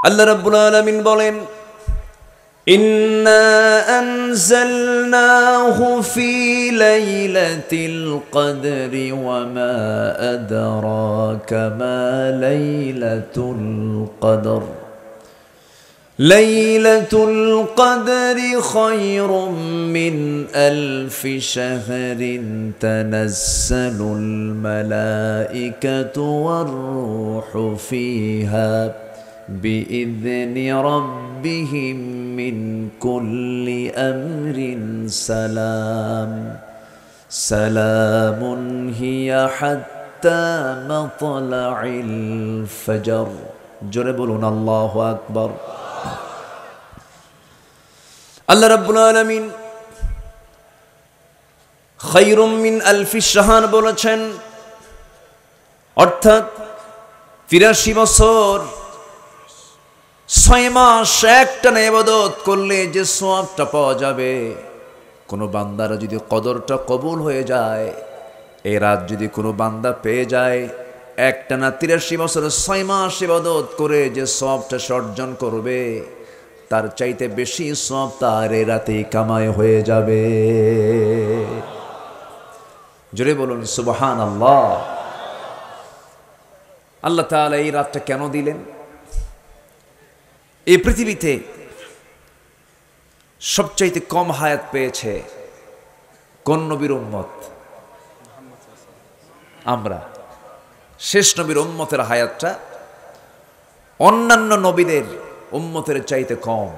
আল্লাহ রাব্বুল আলামিন বলেন, ইন্না আনজালনাহু ফি লাইলাতিল কদরি ওয়া মা আদরাকা মা লাইলাতুল কদর লাইলাতুল কদরি খায়রুম মিন আলফি শাহরিন তানাজ্জালুল মালাইকাতু ওয়ার রূহু ফিহা بإذن ربهم من كل أمر سلام سلام هي حتى مطلع الفجر جربون الله أكبر الله رب العالمين خير من ألف الشهر বলেছেন, অর্থাৎ ৮৩ বছর ৬ মাস একটানা ইবাদত করলে যে সওয়াবটা পাওয়া যাবে, কোনো বান্দার যদি কদরটা কবুল হয়ে যায়, এই রাত যদি কোনো বান্দা পেয়ে যায়, একটানা ৮৩ বছর ৬ মাস ইবাদত করে যে সওয়াবটা অর্জন করবে, তার চাইতে বেশি সওয়াব তার এই রাতেই কামাই হয়ে যাবে। জোরে বলুন সুবহানাল্লাহ। আল্লাহ তাআলা এই রাতটা কেন দিলেন? এই পৃথিবীতে সবচাইতে কম হায়াত পেয়েছে কোন নবীর উম্মত? আমরা। শেষ নবীর উম্মতের হায়াতটা অন্যান্য নবীদের উম্মতের চাইতে কম।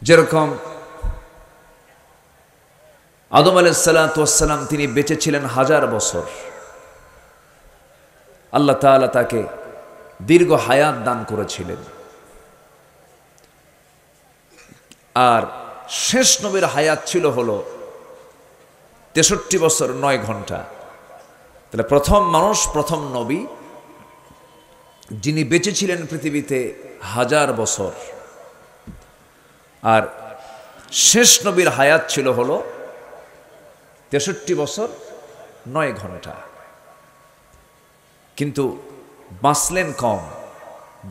যেরকম আদম আলাইহিস সালাতু ওয়াস সালাম, তিনি বেঁচে ছিলেন 1000 বছর। আল্লাহ তাআলা তাকে দীর্ঘ হায়াত দান করেছিলেন। আর শেষ নবীর হায়াত ছিল হলো 63 বছর 9 ঘন্টা। তাহলে প্রথম মানুষ, প্রথম নবী যিনি বেঁচে ছিলেন পৃথিবীতে 1000 বছর, আর শেষ নবীর হায়াত ছিল হলো 63 বছর 9 ঘন্টা। কিন্তু বাঁচলেন কম,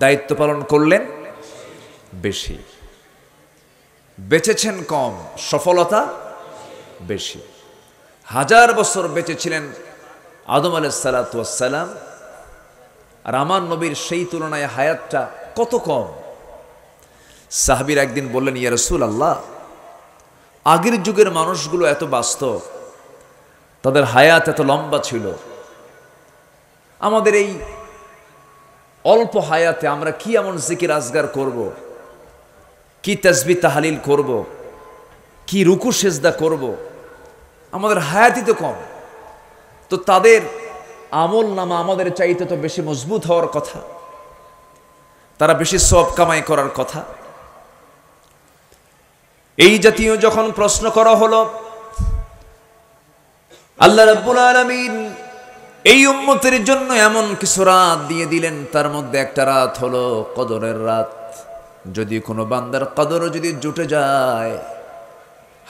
দায়িত্ব পালন করলেন বেশি। বেঁচেছেন কম, সফলতা বেশি। 1000 বছর বেঁচেছিলেন আদম আলাইহিস সালাতু ওয়াস সালাম, আর আমার নবীর সেই তুলনায় হায়াতটা কত কম। সাহাবীরা একদিন বললেন, ইয়া রাসূলুল্লাহ, আগের যুগের মানুষগুলো এত বাঁচত, তাদের হায়াত এত লম্বা ছিল, আমাদের এই অল্প হায়াতে আমরা কি এমন জিকির আজগার করব, কি তাসবিহ তাহলিল করব, কি রুকু সেজদা করব, আমাদের হায়াতই তো কম। তো তাদের আমল নামা আমাদের চাইতে তো বেশি মজবুত হওয়ার কথা, তারা বেশি সওয়াব কামাই করার কথা। এই জাতীয় যখন প্রশ্ন করা হলো, আল্লাহ রাব্বুল আলামিন এই উম্মতের জন্য এমন কিছু রাত দিয়ে দিলেন, তার মধ্যে একটা রাত হলো কদরের রাত। যদি কোনো বান্দার কদর যদি জুটে যায়,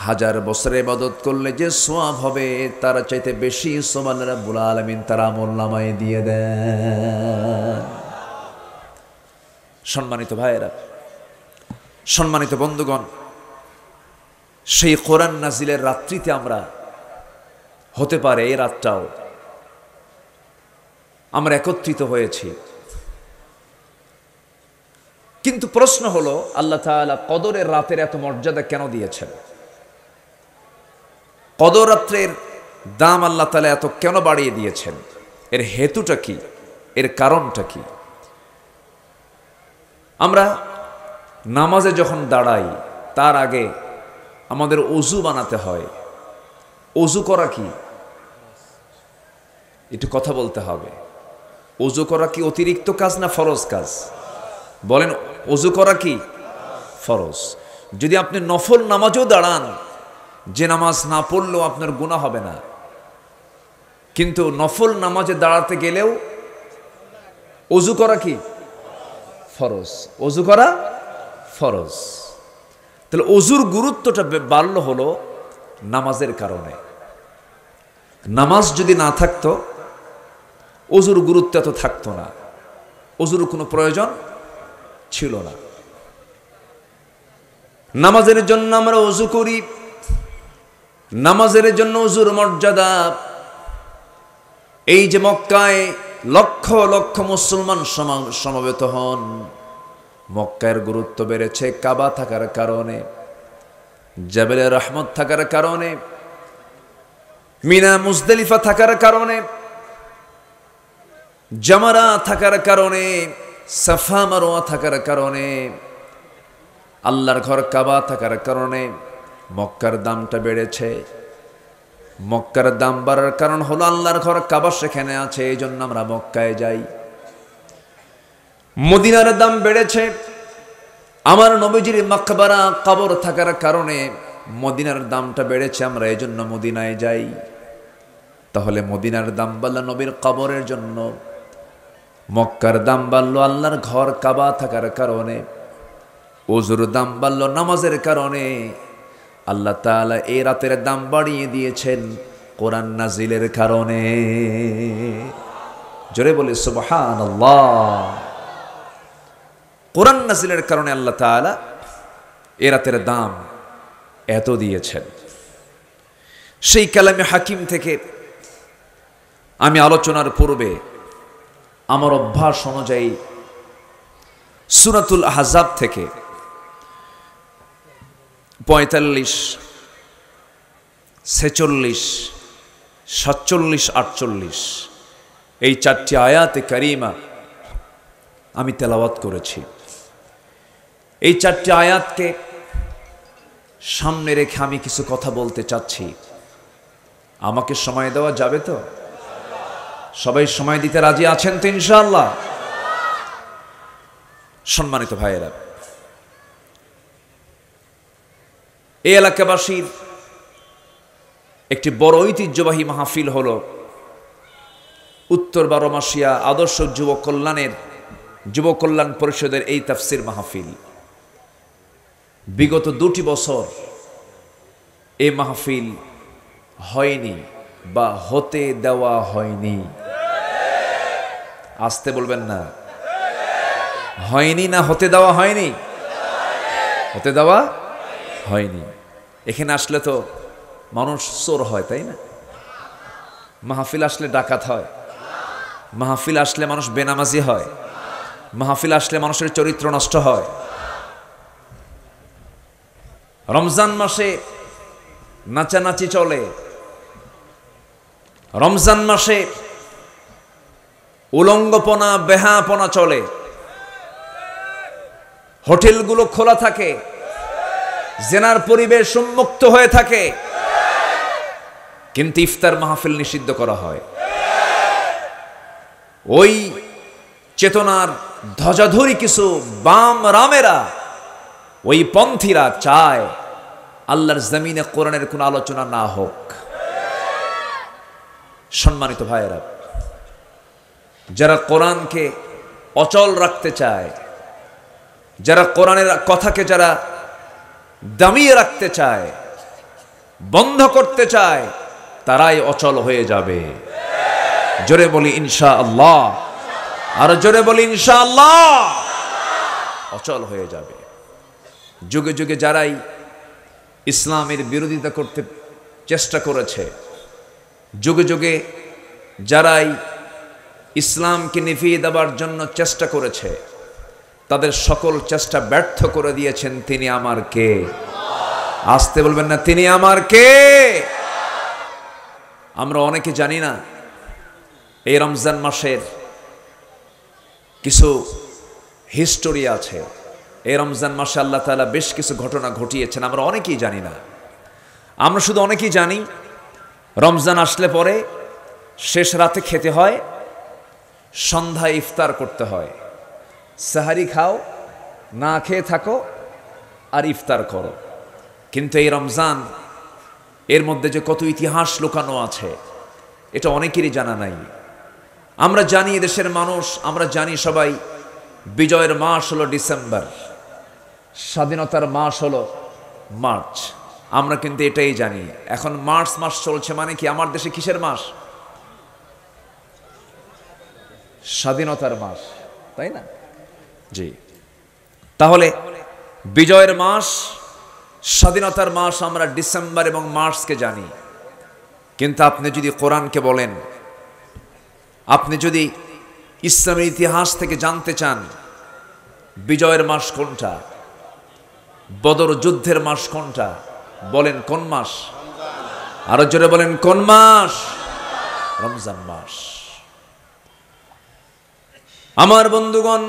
1000 বছরের ইবাদত করলে যে সওয়াব হবে, তার চাইতে বেশি সওয়াব আল্লাহ রাব্বুল আলামিন তার আমলনামায় দিয়ে দেন। সম্মানিত ভাইয়েরা, সম্মানিত বন্ধুগণ, সেই কোরআন নাজিলের রাত্রিতে আমরা হতে পারে এই রাতটাও আমরা একত্রিত হয়েছি। কিন্তু প্রশ্ন হলো, আল্লাহ তাআলা কদরের রাতের এত মর্যাদা কেন দিয়েছেন? কদর রাত্রের দাম আল্লাহ তাআলা এত কেন বাড়িয়ে দিয়েছেন? এর হেতুটা কি? এর কারণটা কি? আমরা নামাজে যখন দাঁড়াই, তার আগে আমাদের ওযু বানাতে হয়। ওযু করা কি? একটু কথা বলতে হবে। ওযু করা কি অতিরিক্ত কাজ না ফরজ কাজ? বলেন, ওযু করা কি ফরজ? যদি আপনি নফল নামাজও দাঁড়ান, যে নামাজ না পড়লেও আপনার গুনাহ হবে না, কিন্তু নফল নামাজে দাঁড়াতে গেলেও ওযু করা কি ফরজ? ওযু করা ফরজ। তাহলে ওযুর গুরুত্বটা বাড়লো হলো নামাজের কারণে। নামাজ যদি না থাকতো, ওযুর গুরুত্ব এত থাকতো না। ওযুর কোনো প্রয়োজন ছিল না। নামাজের জন্য আমরা ওযু করি, নামাজের জন্য ওযুর মর্যাদা। এই যে মক্কায় লক্ষ লক্ষ মুসলমান সমবেত হন, মক্কার গুরুত্ব বেড়েছে কাবা থাকার কারণে, জাবেলে রহমত থাকার কারণে, মিনা মুজদালিফা থাকার কারণে, জামারা থাকার কারণে, সাফা মারওয়া থাকার কারণে, আল্লাহর ঘর কাবা থাকার কারণে মক্কার দামটা বেড়েছে। মক্কার দাম বাড়ার কারণ হলো আল্লাহর ঘর কাবা সেখানে আছে, এই জন্য আমরা মক্কায় যাই। মদিনার দাম বেড়েছে, আমার নবীজির মাকবারা কবর থাকার কারণে মদিনার দামটা বেড়েছে, আমরা এই জন্য মদিনায় যাই। তাহলে মদিনার দাম বাড়ল নবীর কবরের জন্য, মক্কার দাম বাড়ল আল্লাহর ঘর কাবা থাকার কারণে, ওযুর দাম বাড়ল নামাজের কারণে। আল্লাহ তাআলা এই রাতের দাম বাড়িয়ে দিয়েছেন কোরআন নাজিলের কারণে। জোরে বলি সুবহানাল্লাহ। কোরআন নাজিলের কারণে আল্লাহ তাআলা এই রাতের দাম এত দিয়েছেন। সেই কালামে হাকিম থেকে আমি আলোচনার পূর্বে আমার অভ্যাস অনুযায়ী সূরাতুল আহজাব থেকে ৪৫, ৪৬, ৪৭, ৪৮ এই ৪টি আয়াতে কারিমা আমি তেলাওয়াত করেছি। এই ৪টি আয়াতকে সামনে রেখে আমি কিছু কথা বলতে চাচ্ছি। আমাকে সময় দেওয়া যাবে তো? সবাই সময় দিতে রাজি আছেন তো ইনশাআল্লাহ? সম্মানিত ভাইয়েরা, এই এলাকাবাসীর একটি বড় ঐতিহ্যবাহী মাহফিল হল উত্তর ১২ মাসিয়া আদর্শ যুব কল্যাণ পরিষদের এই তাফসির মাহফিল। বিগত ২টি বছর এই মাহফিল হয়নি বা হতে দেওয়া হয়নি। আসতে বলবেন না, হয়নি না হতে দেওয়া হয়নি? হতে দেওয়া হয়নি। এখানে আসলে তো মানুষ চোর হয়, তাই না? মাহফিল আসলে ডাকাত হয়, মাহফিল আসলে মানুষ বেনামাজি হয়, মাহফিল আসলে মানুষের চরিত্র নষ্ট হয়। রমজান মাসে নাচানাচি চলে, রমজান মাসে উলঙ্গপনা বেহাপনা চলে, হোটেলগুলো খোলা থাকে, জেনার পরিবেশ উন্মুক্ত হয়ে থাকে, কিন্তু ইফতার মাহফিল নিষিদ্ধ করা হয়। ওই চেতনার ধ্বজাধরি কিছু বাম রামেরা, ওই পন্থীরা চায় আল্লাহর জমিনে কোরআনের কোন আলোচনা না হোক। সম্মানিত ভাইয়েরা, যারা কোরআনকে অচল রাখতে চায়, যারা কোরআনের কথাকে যারা দামিয়ে রাখতে চায়, বন্ধ করতে চায়, তারাই অচল হয়ে যাবে। জোরে বলি ইনশাআল্লাহ, আর জোরে বলি ইনশাআল্লাহ। অচল হয়ে যাবে। যুগে যুগে যারাই ইসলামের বিরোধিতা করতে চেষ্টা করেছে, যুগে যুগে যারাই ইসলামকে নিভিয়ে দেওয়ার জন্য চেষ্টা করেছে, তাদের সকল চেষ্টা ব্যর্থ করে দিয়েছেন তিনি আমার কে? আসতে বলবেন না, তিনি আমার কে? আমরা অনেকে জানি না এই রমজান মাসের কিছু হিস্টোরি আছে। এই রমজান মাসে আল্লাহ তাআলা বেশ কিছু ঘটনা ঘটিয়েছেন, আমরা অনেকেই জানি না। আমরা শুধু অনেকেই জানি রমজান আসলে পরে শেষ রাতে খেতে হয়, সন্ধ্যায় ইফতার করতে হয়। সাহারি খাও, না খেয়ে থাকো, আর ইফতার করো। কিন্তু এই রমজান, এর মধ্যে যে কত ইতিহাস লুকানো আছে এটা অনেকেরই জানা নাই। আমরা জানি দেশের মানুষ, আমরা জানি সবাই বিজয়ের মাস হলো ডিসেম্বর, স্বাধীনতার মাস হলো মার্চ। আমরা কিন্তু এটাই জানি এখন মার্চ মাস চলছে মানে কি আমার দেশে কিসের মাস? স্বাধীনতার মাস। তাই না? জি। তাহলে বিজয়ের মাস, স্বাধীনতার মাস আমরা ডিসেম্বর এবং মার্চকে জানি, কিন্তু আপনি যদি কোরআনকে বলেন, আপনি যদি ইসলামের ইতিহাস থেকে জানতে চান বিজয়ের মাস কোনটা, বদর যুদ্ধের মাস কোনটা, বলেন কোন মাস? আরো জোরে বলেন কোন মাস? রমজান মাস। আমার বন্ধুগণ,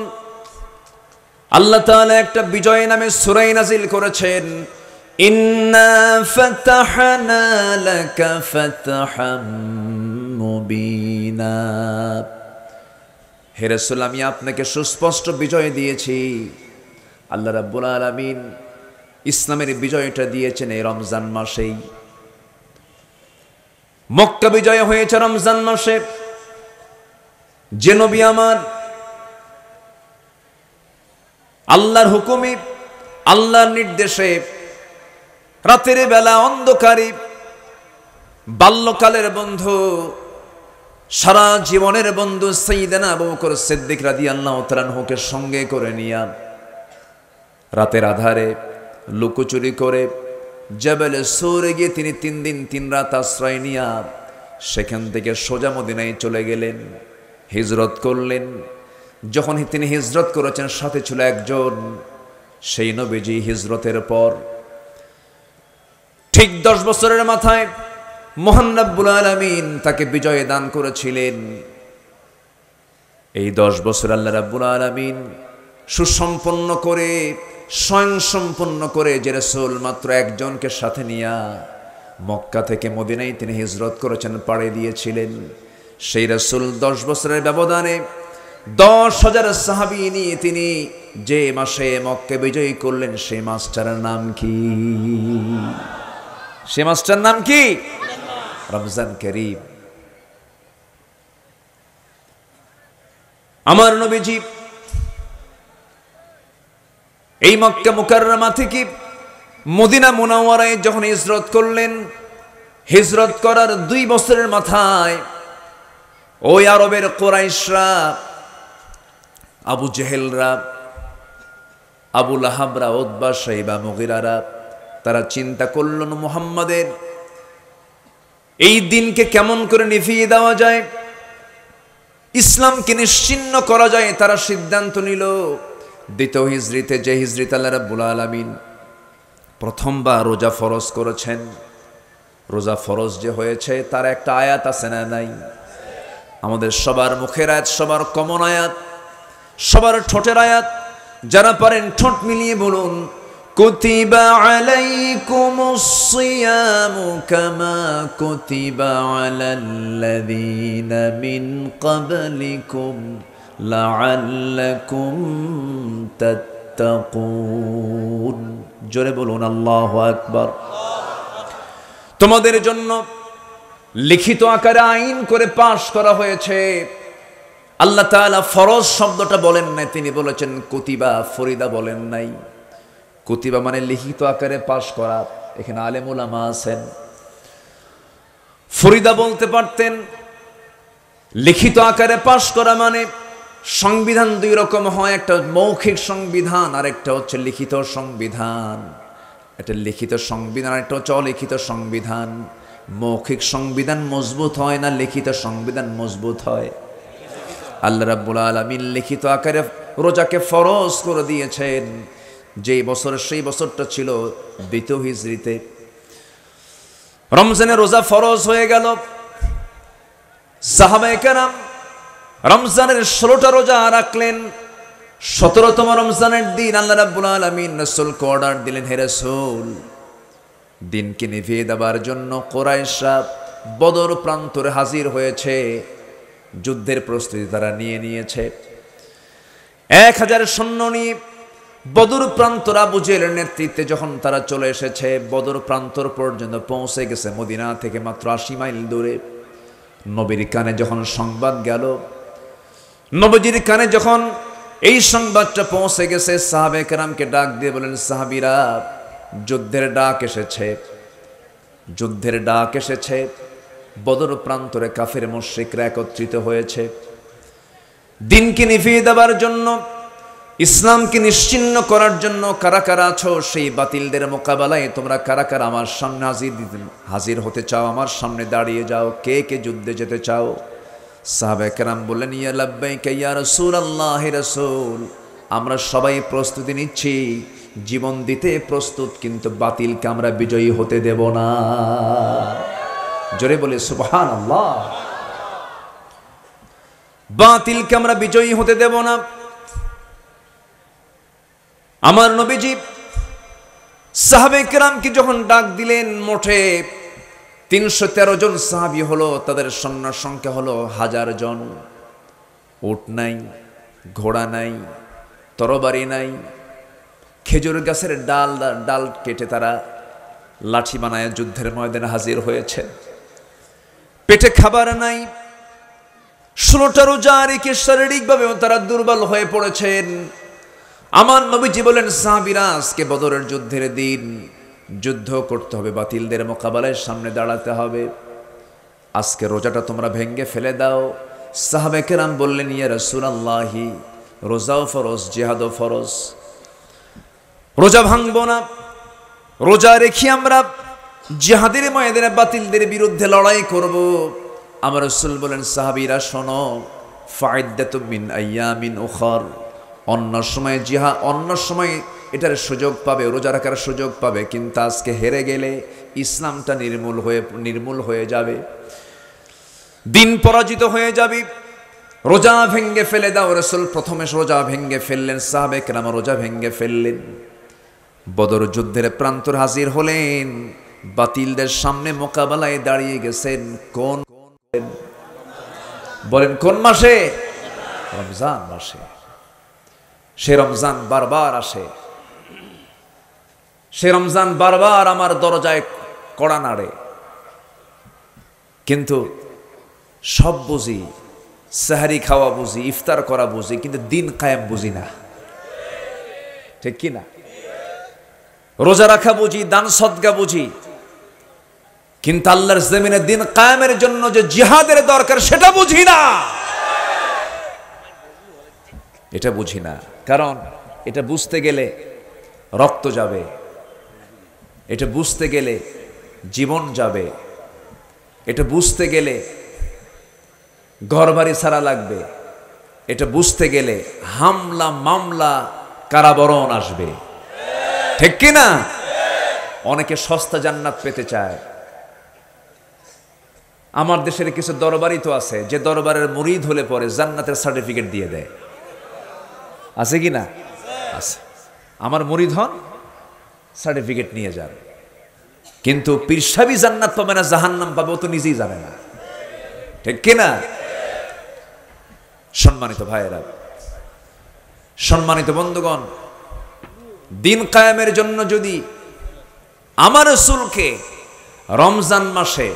আল্লাহ তাআলা একটা বিজয় নামে সূরা নাজিল করেছেন, ইন্না ফাতাহনা লাকা ফাতহাম মুবিনা। হে রাসূল, আমি আপনাকে সুস্পষ্ট বিজয় দিয়েছি। আল্লাহ রাব্বুল আলামিন ইসলামের বিজয়টা দিয়েছেন এই রমজান মাসেই। মক্কা বিজয় হয়েছে রমজান মাসে। যে নবী আমার আল্লাহর হুকুমে, আল্লাহর নির্দেশে রাতের বেলা অন্ধকারে বাল্যকালের বন্ধু, সারা জীবনের বন্ধু সাইয়েদনা আবু বকর সিদ্দিক রাদিয়াল্লাহু তাআলা আনহুকে সঙ্গে করে নিয়ে রাতের আধারে লুকোচুরি করে জাবালে সূরে গিয়ে তিনি 3 দিন 3 রাত আশ্রয় নিয়ে সেখান থেকে সোজা মদিনায় চলে গেলেন, হিজরত করলেন। যখন তিনি হিজরত করেছেন, সাথে ছিল একজন। সেই নবীজি হিজরতের পর ঠিক 10 বছরের মাথায় মহান রব্বুল আলামিন তাকে বিজয় দান করেছিলেন। এই 10 বছর আল্লাহ রব্বুল আলামিন সুসম্পন্ন করে, স্বয়ং সম্পন্ন করে যে রাসূল মাত্র একজনকে সাথে নিয়ে মক্কা থেকে মদিনায় তিনি হিজরত করেছেন, পাড়ি দিয়েছিলেন। সেই রাসূল 10 বছরের ব্যবধানে 10,000 সাহাবী নিয়ে তিনি যে মাসে মক্কা বিজয় করলেন, সেই মাসটার নাম কি? সে মাসটার নাম কি? রমজান করিম। আমার নবীজি এই মক্কা মুকাররমা থেকে মদিনা মুনাওয়ারায় যখন হিজরত করলেন, হিজরত করার 2 বছরের মাথায় ওই আরবের কুরাইশরা, আবু জেহেলরা, আবু লাহাবরা, উতবা, শাইবা, মুগিরারা, তারা চিন্তা করলেন মুহাম্মাদের এই দিনকে কেমন করে নিভিয়ে দেওয়া যায়, ইসলামকে নিশ্চিহ্ন করা যায়। তারা সিদ্ধান্ত নিল, দ্বিতীয় হিজরিতে, যে হিজরিতে আল্লাহ রাব্বুল আলামিন প্রথমবার রোজা ফরজ করেছেন, রোজা ফরজ যে হয়েছে তার একটা আয়াত আছে না নাই? আমাদের সবার মুখের আয়াত, সবার কমন আয়াত, সবার ঠোঁটের আয়াত। যারা পারেন ঠোঁট মিলিয়ে বলুন, কুতিবা আলাইকুমুস সিয়ামু কামা কুতিবা আলাল্লাযীনা মিন ক্বাবলিকুম লাআল্লাকুম তাত্তাকুন। জোরে বলুন আল্লাহু আকবার। তোমাদের জন্য লিখিত আকারে আইন করে পাশ করা হয়েছে। আল্লাহ তাআলা ফরজ শব্দটা বলেন নাই, তিনি বলেছেন কুতিবা, ফরিদা বলেন নাই। কুতিবা মানে লিখিত আকারে পাশ করা। এখানে আলেম উলামা আছেন, ফরিদা বলতে পারতেন। লিখিত আকারে পাশ করা মানে সংবিধান 2 রকম হয়, একটা মৌখিক সংবিধান আর একটা হচ্ছে লিখিত সংবিধান। একটা লিখিত সংবিধান আর একটা হচ্ছে অলিখিত সংবিধান। মৌখিক সংবিধান মজবুত হয় না, লিখিত সংবিধান মজবুত হয়? আল্লাহ রাব্বুল আলামিন লিখিত আকারে রোজাকে ফরজ করে দিয়েছেন। যেই বছর, সেই বছরটা ছিল 2য় হিজরিতে। রমজানে রোজা ফরজ হয়ে গেল। সাহাবায়ে কেরাম রমজানের 16টা রোজা রাখলেন। 17তম রমজানের দিন আল্লাহ রাব্বুল আলামিন রাসূলকে অর্ডার দিলেন, হে রাসূল, দিনকে নিভিয়ে দেবার জন্য কুরাইশরা বদর প্রান্তরে হাজির হয়েছে। যুদ্ধের প্রস্তুতি তারা নিয়ে নিয়েছে। 1000 সৈন্য নিয়ে বদর প্রান্তর আবু জেহেলের নেতৃত্বে যখন তারা চলে এসেছে, বদর প্রান্তর পর্যন্ত পৌঁছে গেছে মদিনা থেকে মাত্র 80 মাইল দূরে। নবীর কানে যখন সংবাদ গেল, নবীজির কানে যখন এই সংবাদটা পৌঁছে গেছে, সাহাবে কেরামকে ডাক দিয়ে বলেন, সাহাবীরা, যুদ্ধের ডাক এসেছে, যুদ্ধের ডাক এসেছে। বদর প্রান্তরে কাফের মুশরিকরা একত্রিত হয়েছে। দিনকে নিভিয়ে দেওয়ার জন্য, ইসলামকে নিশ্চিহ্ন করার জন্য কারা কারা আছো, সেই বাতিলদের মোকাবেলায় তোমরা কারা কারা আমার সামনে হাজির হতে চাও, আমার সামনে দাঁড়িয়ে যাও। কে কে যুদ্ধে যেতে চাও? সাহাবায়ে কেরাম বললেন, ইয়া লাব্বাইকা ইয়া রাসূলুল্লাহ, হে রাসূল, আমরা সবাই প্রস্তুতি নিচ্ছি, জীবন দিতে প্রস্তুত, কিন্তু বাতিলকে আমরা বিজয়ী হতে দেব না। জোরে বলে সুবহানাল্লাহ। বাতিলকে আমরা বিজয়ী হতে দেব না। আমার নবীজি সাহাবায়ে কেরামকে যখন ডাক দিলেন, মোটে 313 জন সাহাবী হলো, তাদের সৈন্য সংখ্যা হলো 1000 জন। উট নাই, ঘোড়া নাই, তরবারি নাই, খেজুর গাছের ডাল কেটে তারা লাঠি বানায় যুদ্ধের ময়দানে হাজির হয়েছে। পেটে খাবার নাই, 16টা রোজা রেখে শারীরিকভাবেও তারা দুর্বল হয়ে পড়েছেন। আমার নবীজি বলেন, সাহাবীরা, আজকে বদরের যুদ্ধের দিন, যুদ্ধ করতে হবে, বাতিলদের মোকাবেলায় সামনে দাঁড়াতে হবে, আজকে রোজাটা তোমরা ভেঙ্গে ফেলে দাও। সাহাবায়ে কেরাম বললেন, ইয়া রাসূলুল্লাহ, রোজাও ফরজ, জিহাদও ফরজ, রোজা ভাঙবো না, রোজা রেখে আমরা জিহাদের ময়দানে বাতিলদের বিরুদ্ধে লড়াই করব। আমার রাসূল বলেন, সাহাবীরা শোনো, ফাইদ্দাতুম মিন আইয়ামিন উখর, অন্য সময় এটার সুযোগ পাবে, রোজা রাখার সুযোগ পাবে, কিন্তু আজকে হেরে গেলে ইসলামটা নির্মূল হয়ে যাবে, দিন পরাজিত হয়ে যাবে, রোজা ভেঙ্গে ফেলে দাও। রাসূল প্রথমে রোজা ভেঙ্গে ফেললেন, সাহাবায়ে কেরাম রোজা ভেঙ্গে ফেললেন। বদর যুদ্ধের প্রান্তর হাজির হলেন, বাতিলদের সামনে মোকাবেলায় দাঁড়িয়ে গেছেন। কোন বলেন, কোন মাসে? রমজান মাসে। সে রমজান বারবার আসে, সে রমজান বারবার আমার দরজায় কড়া নাড়ে, কিন্তু সব বুঝি, সেহরি খাওয়া বুঝি, ইফতার করা বুঝি, কিন্তু দিন কায়েম বুঝি না, ঠিক কি না? রোজা রাখা বুঝি, দান সদকা বুঝি, কিন্তু আল্লাহর জমিনে দিন কায়েমের জন্য যে জিহাদের দরকার সেটা বুঝি না, এটা বুঝি না। কারণ এটা বুঝতে গেলে রক্ত যাবে, এটা বুঝতে গেলে জীবন যাবে, এটা বুঝতে গেলে ঘরবাড়ি ছাড়া লাগবে, এটা বুঝতে গেলে হামলা মামলা কারাবরণ আসবে, ঠিক কি না? অনেকে সস্তা জান্নাত পেতে চায়। আমার দেশের কিছু দরবারই তো আছে, যে দরবারের মুরিদ হলে পরে জান্নাতের সার্টিফিকেট দিয়ে দেয়, আছে কি না? আছে। আমার মুরিদ হন, সার্টিফিকেট নিয়ে যান, কিন্তু পীরসাবি জান্নাত পাবে না জাহান্নাম পাবে, ও তো নিজেই জানে না, ঠিক কি না? সম্মানিত ভাইয়েরা, সম্মানিত বন্ধুগণ, দিন কায়েমের জন্য যদি আমার রাসূলকে রমজান মাসে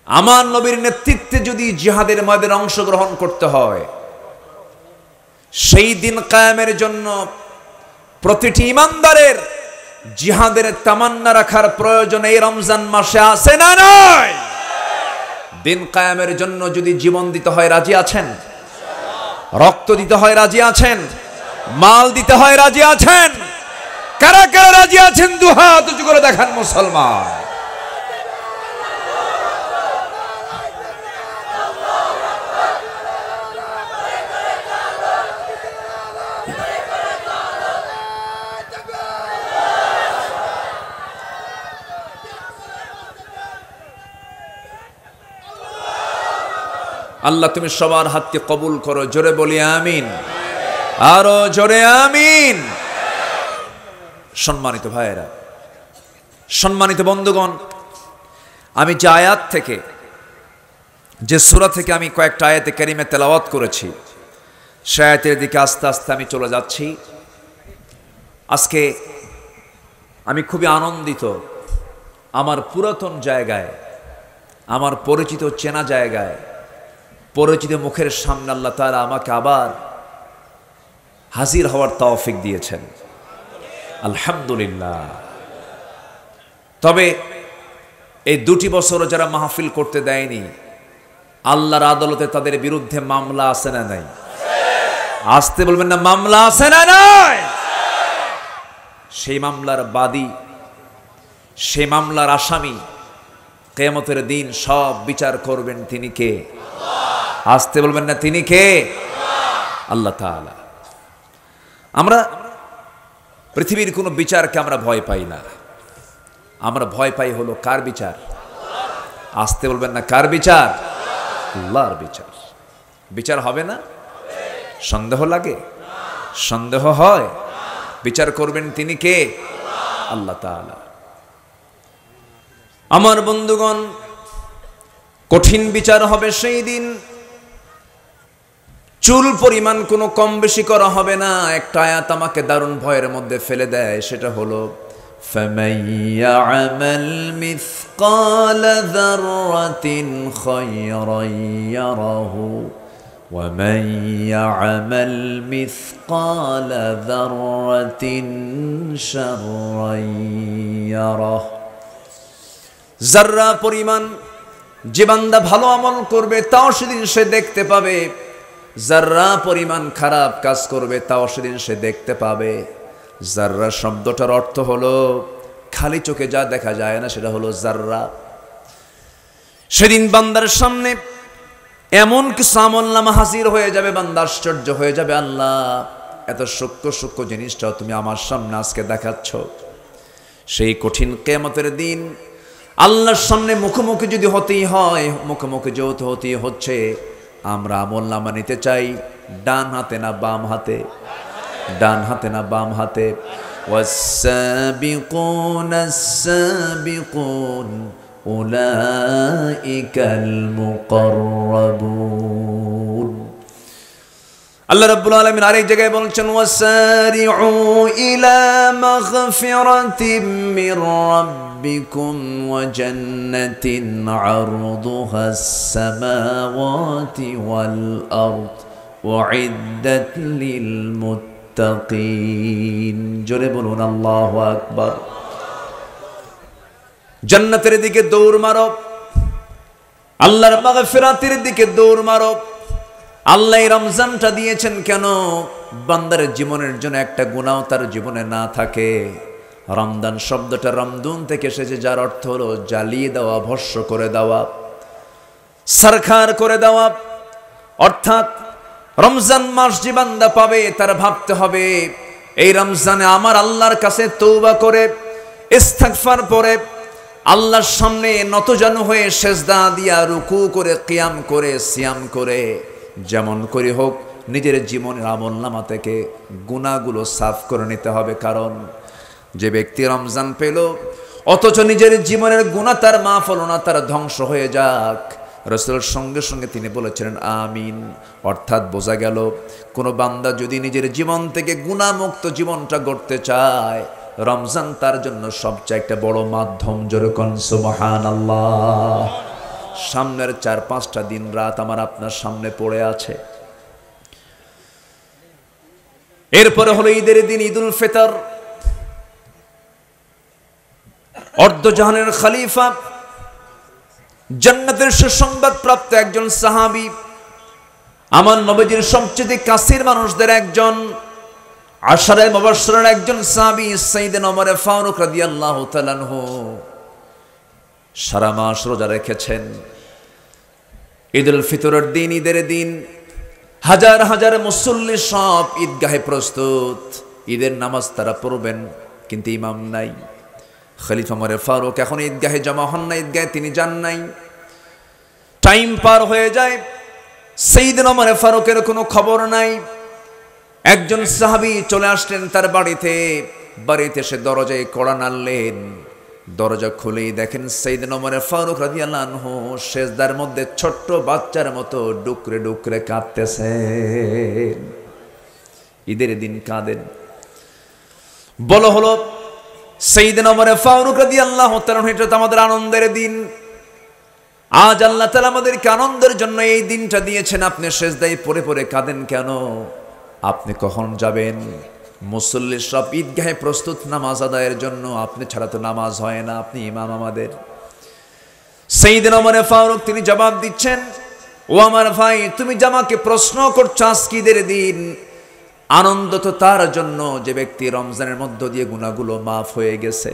আমার নবীর নেতৃত্বে যদি জিহাদের ময়দানে অংশগ্রহণ করতে হয়, সেই দিন কায়েমের জন্য প্রতিটি ইমানদারের জিহাদের তামান্না রাখার প্রয়োজন এই রমজান মাসে আছে না নয়? দিন কায়েমের জন্য যদি জীবন দিতে হয় রাজি আছেন? রক্ত দিতে হয় রাজি আছেন? মাল দিতে হয় রাজি আছেন? কারা কারা রাজি আছেন দুহাত উঁচু করে দেখান মুসলমান। আল্লাহ তুমি সবার হাতকে কবুল করো, জোরে বলি আমিন, আরো জোরে আমিন। সম্মানিত ভাইয়েরা, সম্মানিত বন্ধুগণ, আমি যে আয়াত থেকে, যে সূরা থেকে আমি কয়েকটা আয়াতে কারিমে তেলাওয়াত করেছি, সে আয়াতের দিকে আস্তে আস্তে আমি চলে যাচ্ছি। আজকে আমি খুবই আনন্দিত, আমার পুরাতন জায়গায়, আমার পরিচিত চেনা জায়গায়, পরিচিত মুখের সামনে আল্লাহ তাআলা আমাকে আবার হাজির হওয়ার তৌফিক দিয়েছেন, আলহামদুলিল্লাহ। তবে এই 2টি বছরও যারা মাহফিল করতে দেয়নি, আল্লাহর আদালতে তাদের বিরুদ্ধে মামলা আছে না নাই? আসতে বলবেন না, মামলা আছে না নাই? সেই মামলার বাদী, সেই মামলার আসামি কিয়ামতের দিন সব বিচার করবেন তিনি কে? আসতে বলবেন না, তিনি কে? আল্লাহ তাআলা। আমরা পৃথিবীর কোনো বিচারকে আমরা ভয় পাই না, আমরা ভয় পাই হলো কার বিচার? আসতে বলবেন না, কার বিচার? আল্লাহর বিচার। বিচার হবে না? সন্দেহ লাগে? সন্দেহ হয়? বিচার করবেন তিনি কে? আল্লাহ তাআলা। আমার বন্ধুগণ, কঠিন বিচার হবে সেই দিন। চুল পরিমাণ কোনো কম বেশি করা হবে না। একটা আয়াত আমাকে দারুণ ভয়ের মধ্যে ফেলে দেয়, সেটা হলো فَمَن يَعْمَلْ مِثْقَالَ ذَرَّةٍ خَيْرًا يَرَهُ وَمَن يَعْمَلْ مِثْقَالَ ذَرَّةٍ شَرًّا يَرَهُ। যাররা পরিমাণ যে বান্দা ভালো আমল করবে তাও সেদিন সে দেখতে পাবে, যাররা পরিমাণ খারাপ কাজ করবে তাও সেদিন সে দেখতে পাবে। যাররা শব্দটার অর্থ হলো খালি চোখে যা দেখা যায় না, সেটা হলো যাররা। সেদিন বান্দার সামনে এমন কিছু আমলনামা হাজির হয়ে যাবে, বান্দা আশ্চর্য হয়ে যাবে, আল্লাহ এত সূক্ষ্ম সূক্ষ্ম জিনিসটাও তুমি আমার সামনে আজকে দেখাচ্ছ। সেই কঠিন কিয়ামতের দিন আল্লাহর সামনে মুখোমুখি যদি হতেই হয়, মুখোমুখি যেহেতু হতেই হচ্ছে, আমরা আমলনামা নিতে চাই ডান হাতে না বাম হাতে? ডান হাতে না বাম হাতে? ওয়াস-সাবিকুনা আস-সাবিকুন উলাইকাল মুকাররাবুন। আল্লাহ রাব্বুল আলামিন আরেক জায়গায় বলছেন ওয়াসারিউ ইলা মাগফিরাতিম মির রাব্বিকুম ওয়া জান্নাতিন আরদুহাস সামাওয়াতি ওয়াল আরদ উইদ্দাত লিল মুত্তাকিন। জোরে বলুন আল্লাহু আকবার। জান্নাতের দিকে দৌড় মারো, আল্লাহর মাগফিরাতের দিকে দৌড় মারো। আল্লাহ রমজানটা দিয়েছেন কেন? বান্দার জীবনের জন্য একটা গুনাহ তার জীবনে না থাকে। রমজান শব্দটা রমদুন থেকে এসেছে, যার অর্থ হলো জ্বালিয়ে দেওয়া, ভস্ম করে দেওয়া, সরখার করে দেওয়া। অর্থাৎ রমজান মাস যে বান্দা পাবে তার ভাবতে হবে এই রমজানে আমার আল্লাহর কাছে তওবা করে ইস্তিগফার পড়ে আল্লাহর সামনে নতজানু হয়ে সেজদা দিয়া রুকু করে কিয়াম করে সিয়াম করে যেমন করে হোক নিজের জীবনের আমলনামা থেকে গুনাহগুলো সাফ করে নিতে হবে। কারণ যে ব্যক্তি রমজান পেল অথচ নিজের জীবনের গুনাহ তার মাফ হলো না, তার ধ্বংস হয়ে যাক, রাসূলের সঙ্গে সঙ্গে তিনি বলেছিলেন আমিন। অর্থাৎ বোঝা গেল কোনো বান্দা যদি নিজের জীবন থেকে গুনাহমুক্ত জীবনটা গড়তে চায়, রমজান তার জন্য সবচেয়ে একটা বড় মাধ্যম। জোরে কোন সুবহানাল্লাহ। সামনের 4-5টা দিন রাত আমার আপনার সামনে পড়ে আছে। এরপরে হলো ঈদের দিন, ঈদুল ফিতর। অর্ধজাহানের খলিফা, জান্নাতের সুসংবাদ প্রাপ্ত একজন সাহাবী, আমার নবীজির সবচেয়ে কাছের মানুষদের একজন, আশারে মুবাশশিরের একজন সাহাবী সাইয়েদনা ওমর ফারুক রাদিয়াল্লাহু তাআলা আনহু সারা মাস রোজা রেখেছেন। ঈদুল ফিতরের দিন, ঈদের দিন হাজার হাজার মুসল্লি সব ঈদগাহে প্রস্তুত, ঈদের নামাজ তারা পড়বেন, কিন্তু ইমাম নাই। খলিফা ওমর ফারুক এখন ঈদগাহে জমা হন না, ঈদগাহে তিনি যান নাই। টাইম পার হয়ে যায়, সাইয়েদনা ওমর ফারুকের কোনো খবর নাই। একজন সাহাবী চলে আসলেন তার বাড়িতে, বাড়িতে এসে দরজায় কড়া নাড়লেন। দরজা খুলেই দেখেন সাইয়েদনা ওমর ফারুক রাদিয়াল্লাহু আনহু সেজদার মধ্যে ছোট্ট বাচ্চার মতো ডুকরে ডুকরে কাঁদতেছেন। ঈদের দিন কাঁদেন। বলো হলো সাইয়েদনা ওমর ফারুক রাদিয়াল্লাহু তাআলা, এটা তো আমাদের আনন্দের দিন। আজ আল্লাহ তাআলা আমাদেরকে আনন্দের জন্য এই দিনটা দিয়েছেন, আপনি সেজদায় পড়ে পড়ে কাঁদেন কেন? আপনি কখন যাবেন? মুসল্লি সব ঈদগাহে প্রস্তুত নামাজ আদায়ের জন্য, আপনি ছাড়া তো নামাজ হয় না, আপনি ইমাম আমাদের। সাইয়েদনা ওমর ফারুক তিনি জবাব দিচ্ছেন, ও আমার ভাই, তুমি জামাকে প্রশ্ন করছো আজকে ঈদের দিন, আনন্দ তো তার জন্য যে ব্যক্তি রমজানের মধ্য দিয়ে গুনাহগুলো মাফ হয়ে গেছে।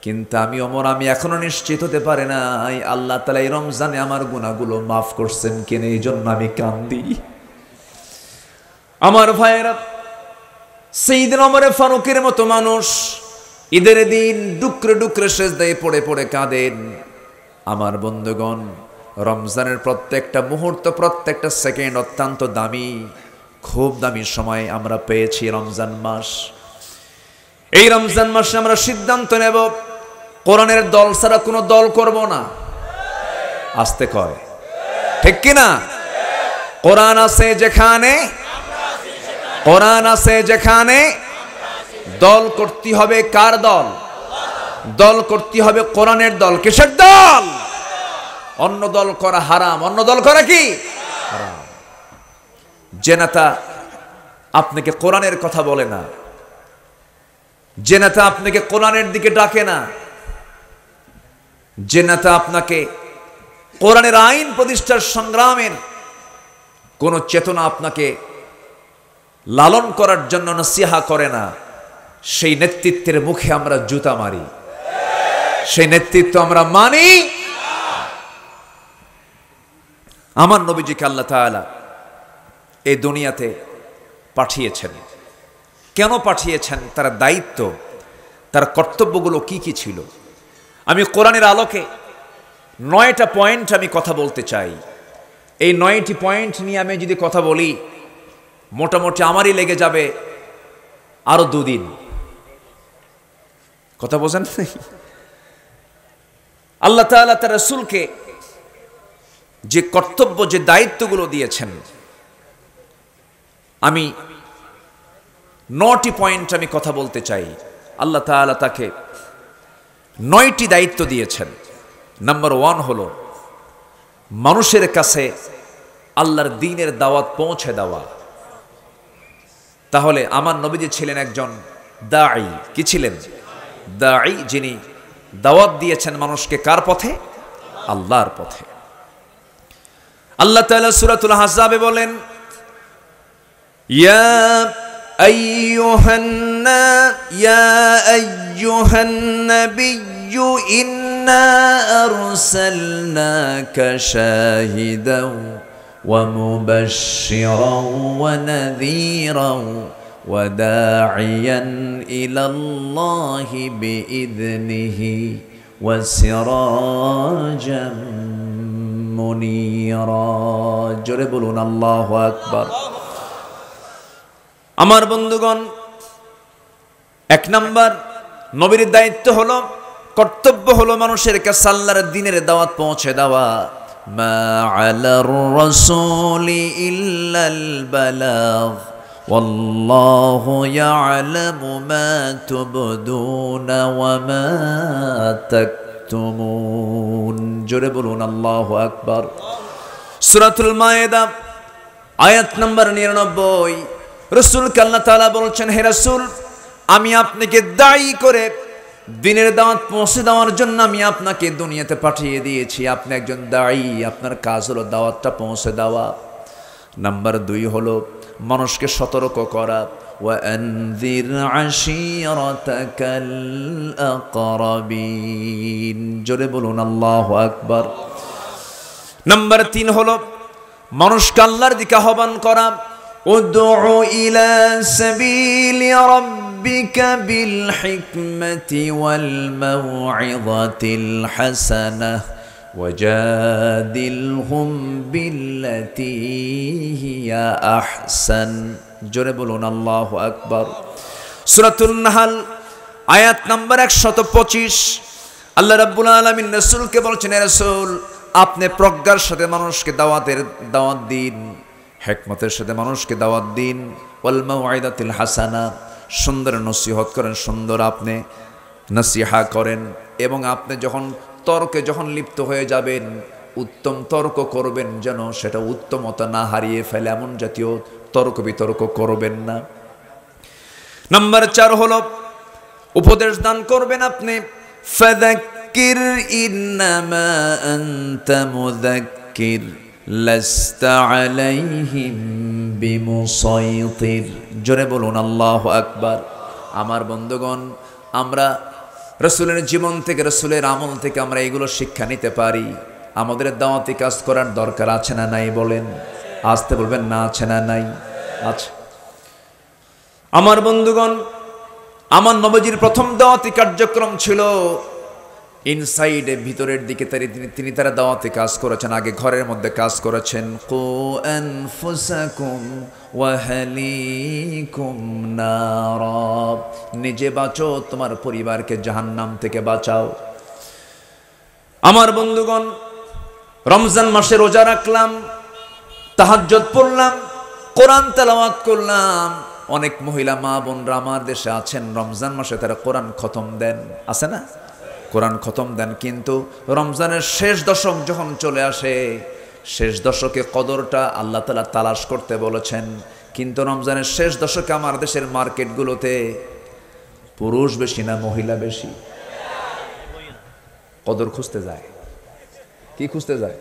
কিন্তু আমি ওমর, আমি এখনো নিশ্চিত হতে পারে না আল্লাহ তাআলা এই রমজানে আমার গুনাহগুলো মাফ করছেন কিনা, এই জন্য আমি কান্দি। আমার ভাইয়েরা, সাইয়েদনা ওমর ফারুকের মতো মানুষ ঈদের দিন ডুকরে ডুকরে সেজদায় পড়ে পড়ে কাঁদেন। আমার বন্ধুগণ, রমজানের প্রত্যেকটা মুহূর্ত, প্রত্যেকটা সেকেন্ড অত্যন্ত দামি, খুব দামি সময় আমরা পেয়েছি রমজান মাস। এই রমজান মাসে আমরা সিদ্ধান্ত নেব কোরআনের দল ছাড়া কোনো দল করব না। আসতে কয় ঠিক কিনা? কোরআন আছে যেখানে, কোরআন আছে যেখানে, দল করতে হবে কার দল? দল করতে হবে কোরআনের দল। কিসের দল? অন্য দল করা হারাম। অন্য দল করা কি হারাম। যে নেতা আপনাকে কোরআনের কথা বলে না, যে নেতা আপনাকে কোরআনের দিকে ডাকে না, যে নেতা আপনাকে কোরআনের আইন প্রতিষ্ঠার সংগ্রামের কোন চেতনা আপনাকে লালন করার জন্য নসিহা করে না, সেই নেতৃত্বের মুখে আমরা জুতা মারি, সেই নেতৃত্ব আমরা মানি। আমার নবীজিকে আল্লাহ তাআলা এই দুনিয়াতে পাঠিয়েছেন। কেন পাঠিয়েছেন? তার দায়িত্ব, তার কর্তব্যগুলো কি কি ছিল। আমি কোরআনের আলোকে 9টা পয়েন্ট আমি কথা বলতে চাই। এই 9টি পয়েন্ট নিয়ে আমি যদি কথা বলি, মোটামুটি আমারই লেগে যাবে আরো 2 দিন। কথা বোঝেন? আল্লাহ তাআলা তার রাসূলকে যে কর্তব্য, যে দায়িত্বগুলো দিয়েছেন, আমি 9টি পয়েন্ট আমি কথা বলতে চাই। আল্লাহ তাআলা তাকে 9টি দায়িত্ব দিয়েছেন। নাম্বার 1 হলো মানুষের কাছে আল্লাহর দ্বীনের দাওয়াত পৌঁছে দেওয়া। তাহলে আমার নবীজি ছিলেন একজন দাঈ। কি ছিলেন? দাঈ, যিনি দাওয়াত দিয়েছেন মানুষকে কার পথে? আল্লাহর পথে। আল্লাহ তাআলা সূরাতুল আহজাবে বলেন, ইয়া আইয়ুহান নাবিয়্যু ইন্না আরসালনাকা শাহিদাও ওয়া মুবাশশিরাও ওয়া নাযীরাও ওয়া দাঈয়ান ইলাল্লাহি বিইذনিহি ওয়া সিরাজাম মুনীরা। জোরে বলুন আল্লাহু আকবার। আমার বন্ধুগণ, 1 নাম্বার নবীর দায়িত্ব হলো, কর্তব্য হলো মানুষের কাছে আল্লাহর দ্বীনের দাওয়াত পৌঁছে দেওয়া। মা আলার রাসূলি ইল্লাল বালাগ ওয়াল্লাহু ইয়ালামু মা তুবদুনা ওয়া মা তাকতুমুন। জোরে বলুন আল্লাহু আকবার। সূরাতুল মায়েদা আয়াত নাম্বার 99। রাসূলকে আল্লাহ তাআলা বলছেন, হে রাসূল, আমি আপনাকে দায়ী করে দ্বীনের দাওয়াত পৌঁছে দেওয়ার জন্য আমি আপনাকে দুনিয়াতে পাঠিয়ে দিয়েছি। আপনি একজন দায়ী, আপনার কাজ হলো দাওয়াতটা পৌঁছে দেওয়া। নাম্বার 2 হলো মানুষকে সতর্ক করা। ওয়া আনযির আশীরাতাকাল আকরাবিন। জোরে বলুন আল্লাহু আকবার। নাম্বার 3 হলো মানুষকে আল্লাহর দিকে আহ্বান করা। উদউ ইলা সাবিলি রাব্বিকা বিল হিকমাতি ওয়াল মাউইযাতিল হাসানাহ ওয়াজাদিলহুম বিল্লাতী হিয়া আহসান। জোরে বলুন আল্লাহু আকবার। সূরাতুন নাহল আয়াত নাম্বার 125। আল্লাহ রাব্বুল আলামিন রাসূলকে বলছেন, হে রাসূল, আপনি প্রজ্ঞার সাথে মানুষকে দাওয়াত দিন, হিকমতের সাথে মানুষকে দাওয়াত দিন। ওয়াল মাউইযাতিল হাসানা, সুন্দর নসিহত করেন, সুন্দর আপনি নসিহা করেন। এবং আপনি যখন তর্কে লিপ্ত হয়ে যাবেন, উত্তম তর্ক করবেন, যেন সেটা উত্তমতা না হারিয়ে ফেলে, এমন জাতীয় তর্ক বিতর্ক করবেন না। নাম্বার 4 হলো উপদেশ দান করবেন আপনি। ফাযাক্কির ইন্নামা আনতা মুযাক্কির লাস্তা আলাইহিম বিমুসাইতির। জোরে বলুন আল্লাহু আকবার। আমার বন্ধুগণ, আমরা রাসূলের জীবন থেকে, রাসূলের আমল থেকে আমরা এগুলো শিক্ষা নিতে পারি। আমাদের দাওয়াতি কাজ করার দরকার আছে না নাই বলেন? আসতে বলবেন না, আছে না নাই? আছে। আমার বন্ধুগণ, আমার নবীজির প্রথম দাওয়াতি কার্যক্রম ছিল ইনসাইডে, ভিতরের দিকে তিনি তারা দাওয়াতি কাজ করেছেন। আগে ঘরের মধ্যে কাজ করেছেন। কু আনফুসাকুম ওয়া আহলিকুম নারা, নিজে বাঁচো, তোমার পরিবারকে জাহান্নাম থেকে বাঁচাও। আমার বন্ধুগণ, রমজান মাসে রোজা রাখলাম, তাহাজ্জুদ পড়লাম, কোরআন তেলাওয়াত করলাম। অনেক মহিলা মা বোনরা আমার দেশে আছেন, রমজান মাসে তারা কোরআন খতম দেন, আছে না? কোরআন খতম দেন, কিন্তু রমজানের শেষ দশক যখন চলে আসে, শেষ দশকে কদরটা আল্লাহ তাআলা তালাশ করতে বলেছেন। কিন্তু রমজানের শেষ দশকে আমার দেশের মার্কেটগুলোতে পুরুষ বেশি না মহিলা বেশি? কদর খুঁজতে যায়। কি খুঁজতে যায়?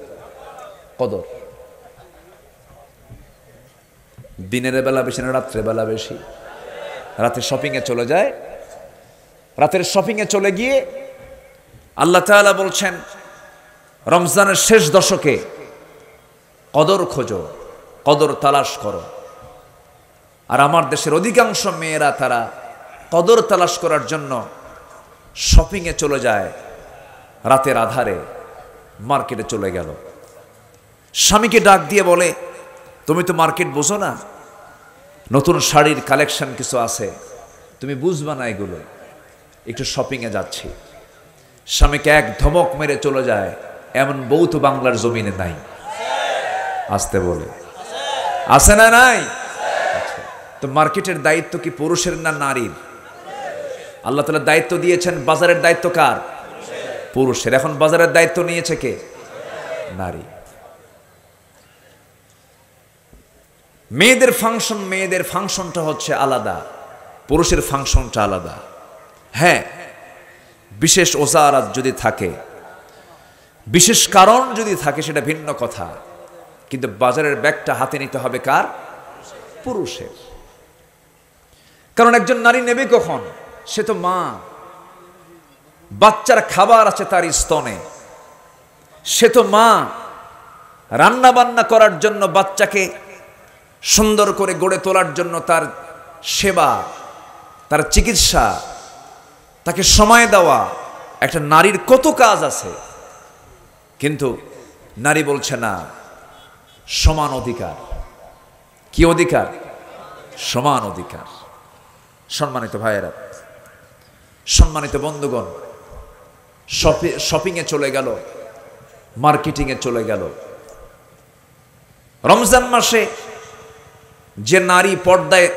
কদর। দিনের বেলা বেশি না রাত্রে বেলা বেশি? রাতে শপিংয়ে চলে যায়। রাতের শপিংয়ে চলে গিয়ে আল্লাহ তাআলা বলছেন রমজানের শেষ দশকে কদর খোঁজো, কদর তালাশ করো। আর আমার দেশের অধিকাংশ মেয়েরা তারা কদর তালাশ করার জন্য শপিংয়ে চলে যায়। রাতের আধারে মার্কেটে চলে গেল, স্বামীকে ডাক দিয়ে বলে, তুমি তো মার্কেট বোঝো না, নতুন শাড়ির কালেকশন কিছু আছে, তুমি বুঝবা না এগুলো, একটু শপিংয়ে যাচ্ছি। স্বামীকে এক ধমক মেরে চলে যায়। এমন বউ তো বাংলার জমিনে নাই। আসতে বলে, আছে না নাই? তো মার্কেটের দায়িত্ব কি পুরুষের না নারীর? আল্লাহ তাআলা দায়িত্ব দিয়েছেন, বাজারের দায়িত্ব কার? পুরুষের। এখন বাজারের দায়িত্ব নিয়েছে কে? নারী। মেয়েদের ফাংশনটা হচ্ছে আলাদা, পুরুষের ফাংশনটা আলাদা। হ্যাঁ, বিশেষ ওজারাত যদি থাকে, বিশেষ কারণ যদি থাকে, সেটা ভিন্ন কথা, কিন্তু বাজারের ব্যাগটা হাতে নিতে হবে কার? পুরুষের। কারণ একজন নারী নেবে কখন? সে তো মা, বাচ্চার খাবার আছে তার স্তনে, সে তো মা। রান্না বান্না করার জন্য, বাচ্চাকে সুন্দর করে গড়ে তোলার জন্য তার সেবা, তার চিকিৎসা, তাকে সময় দেওয়া, একটা নারীর কত কাজ আছে। কিন্তু নারী বলছে না, সমান অধিকার। কি অধিকার? সমান অধিকার। সম্মানিত ভাইয়েরা, সম্মানিত বন্ধুগণ, শপিংয়ে চলে গেল, মার্কেটিংয়ে চলে গেল। রমজান মাসে যে নারী পর্দায়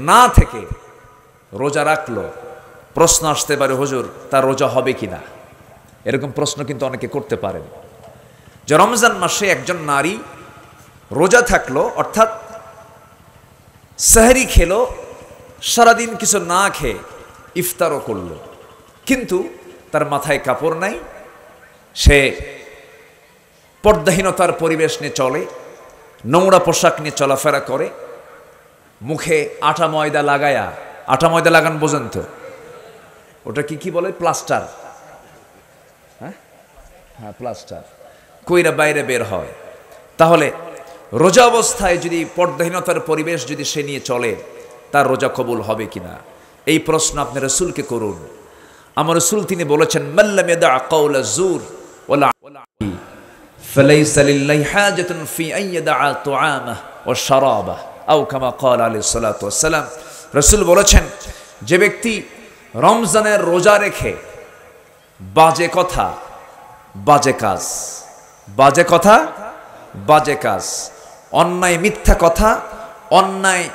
না থেকে রোজা রাখলো, প্রশ্ন আসতে পারে, হুজুর তার রোজা হবে কিনা? এরকম প্রশ্ন কিন্তু অনেকে করতে পারেন। যে রমজান মাসে একজন নারী রোজা থাকলো, অর্থাৎ সেহরি খেলো, সারাদিন কিছু না খেয়ে ইফতারও করলো, কিন্তু তার মাথায় কাপড় নাই, সে পর্দাহীনতার পরিবেশ নিয়ে চলে, নোংরা পোশাক নিয়ে চলাফেরা করে, মুখে আটা ময়দা লাগায়া, আটা ময়দা লাগান বোঝেন তো? ওটা কি বলে? প্লাস্টার। হ্যাঁ, প্লাস্টার কইরা বাইরে বের হয়। তাহলে রোজা অবস্থায় যদি পর্দাহীনতার পরিবেশ যদি সে নিয়ে চলে, তার রোজা কবুল হবে কিনা? এই প্রশ্ন আপনি রাসূলকে করুন। আমার রাসূল তিনি বলেছেন, মাল্লাম ইয়াদা কাওলা যুর ওয়ালা ফালাইসা লিল্লাহি হাজাতুন ফি আন ইয়াদা তুআমাহ ওয়া শারাবাহ আও কামা ক্বালা আলাইহিস সালাতু ওয়াস সালাম। রাসূল বলেছেন, যে ব্যক্তি রমজানের রোজা রেখে বাজে কথা, বাজে কাজ, বাজে কথা, বাজে কাজ, অন্যায় মিথ্যা কথা, অন্যায়